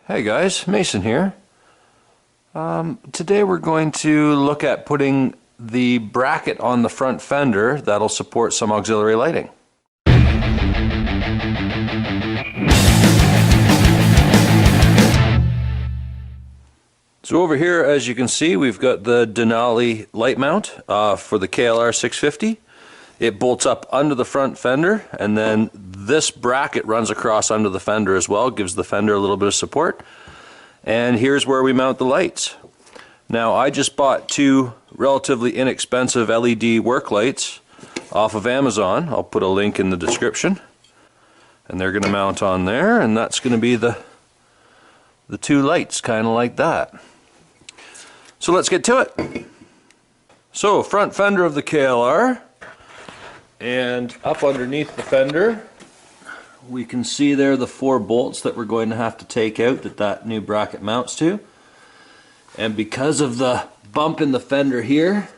Hey guys, Mason here. Today we're going to look at putting the bracket on the front fender that'll support some auxiliary lighting. So over here, as you can see, we've got the Denali light mount for the KLR 650. It bolts up under the front fender, and then this bracket runs across under the fender as well, gives the fender a little bit of support. And here's where we mount the lights. Now, I just bought two relatively inexpensive LED work lights off of Amazon. I'll put a link in the description. And they're going to mount on there, and that's going to be the two lights, kind of like that. So let's get to it. So, front fender of the KLR. And up underneath the fender, we can see there the 4 bolts that we're going to have to take out that new bracket mounts to. And because of the bump in the fender here,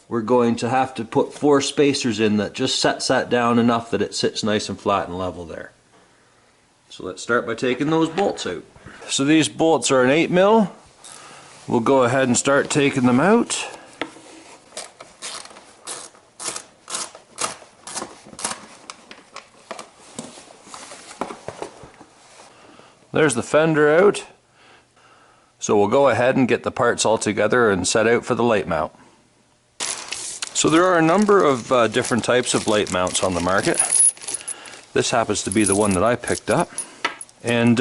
we're going to have to put 4 spacers in that just sets that down enough that it sits nice and flat and level there. So let's start by taking those bolts out. So these bolts are an 8mm. We'll go ahead and start taking them out. There's the fender out. So we'll go ahead and get the parts all together and set out for the light mount. So there are a number of different types of light mounts on the market. This happens to be the one that I picked up. And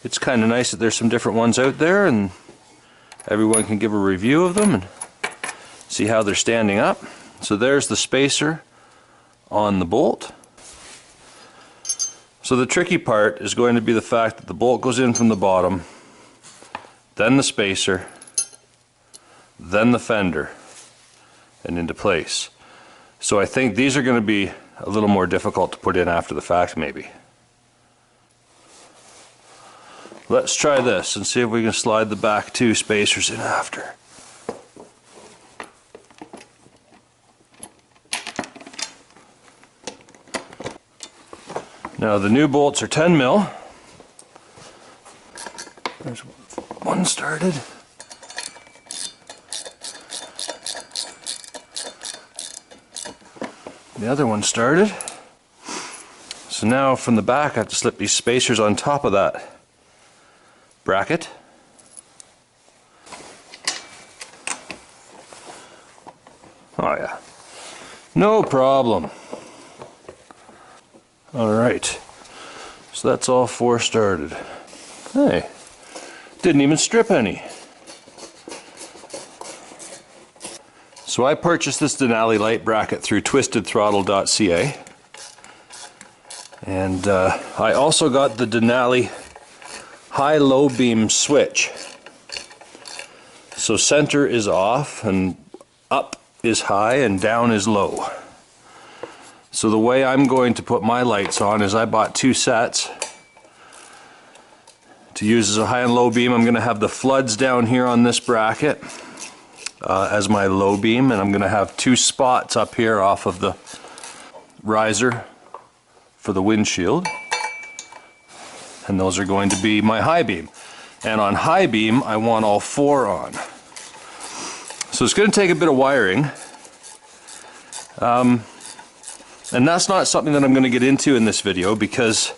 it's kind of nice that there's some different ones out there and everyone can give a review of them and see how they're standing up. So there's the spacer on the bolt. So the tricky part is going to be the fact that the bolt goes in from the bottom, then the spacer, then the fender, and into place. So I think these are going to be a little more difficult to put in after the fact, maybe. Let's try this and see if we can slide the back 2 spacers in after. Now the new bolts are 10mm. There's one started. The other one started. So now from the back I have to slip these spacers on top of that bracket. Oh yeah, no problem. Alright, so that's all 4 started. Hey, didn't even strip any. So I purchased this Denali light bracket through twistedthrottle.ca, and I also got the Denali high-low beam switch. So center is off and up is high and down is low. So the way I'm going to put my lights on is I bought 2 sets to use as a high and low beam. I'm going to have the floods down here on this bracket as my low beam, and I'm going to have 2 spots up here off of the riser for the windshield, and those are going to be my high beam. And on high beam I want all 4 on. So it's going to take a bit of wiring. And that's not something that I'm going to get into in this video because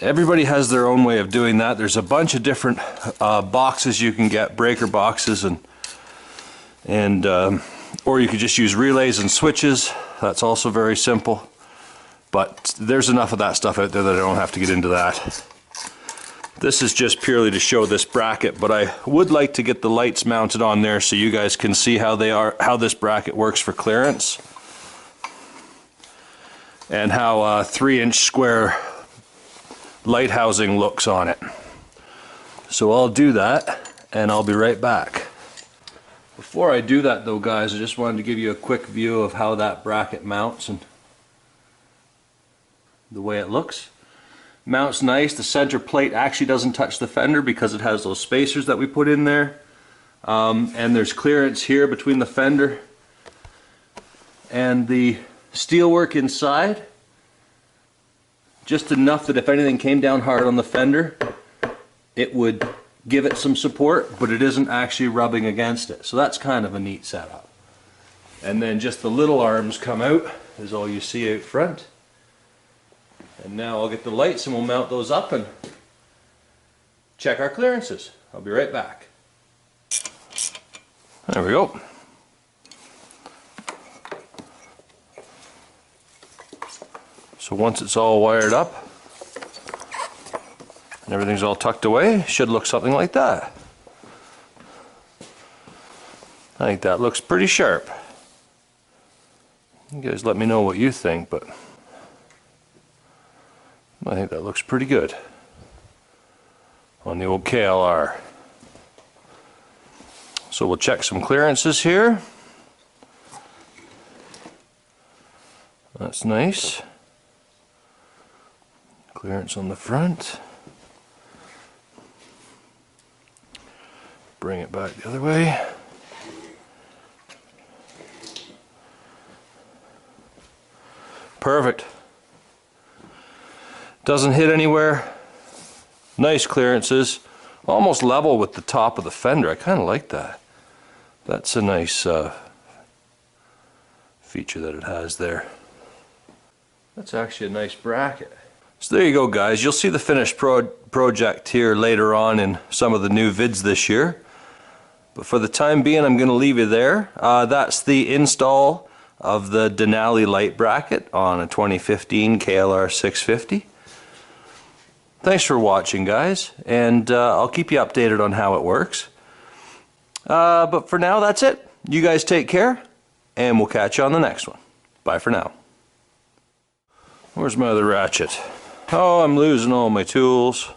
everybody has their own way of doing that. There's a bunch of different boxes you can get, breaker boxes, and or you could just use relays and switches. That's also very simple. But there's enough of that stuff out there that I don't have to get into that. This is just purely to show this bracket, but I would like to get the lights mounted on there so you guys can see how this bracket works for clearance. And how a 3-inch square light housing looks on it. So I'll do that and I'll be right back. Before I do that though, guys, I just wanted to give you a quick view of how that bracket mounts and the way it looks. Mounts nice. The center plate actually doesn't touch the fender because it has those spacers that we put in there. And there's clearance here between the fender and the steelwork inside. just enough that if anything came down hard on the fender, it would give it some support, but it isn't actually rubbing against it. So that's kind of a neat setup. And then just the little arms come out, is all you see out front. And now I'll get the lights and we'll mount those up and check our clearances. I'll be right back. There we go. So once it's all wired up and everything's all tucked away, it should look something like that. I think that looks pretty sharp. You guys let me know what you think, but I think that looks pretty good on the old KLR. So we'll check some clearances here. That's nice. Clearance on the front. Bring it back the other way. Perfect. Doesn't hit anywhere. Nice clearances. Almost level with the top of the fender. I kind of like that. That's a nice feature that it has there. That's actually a nice bracket. So there you go, guys. You'll see the finished project here later on in some of the new vids this year. But for the time being, I'm going to leave you there. That's the install of the Denali light bracket on a 2015 KLR 650. Thanks for watching, guys, and I'll keep you updated on how it works. But for now, that's it. You guys take care, and we'll catch you on the next one. Bye for now. Where's my other ratchet? Oh, I'm losing all my tools.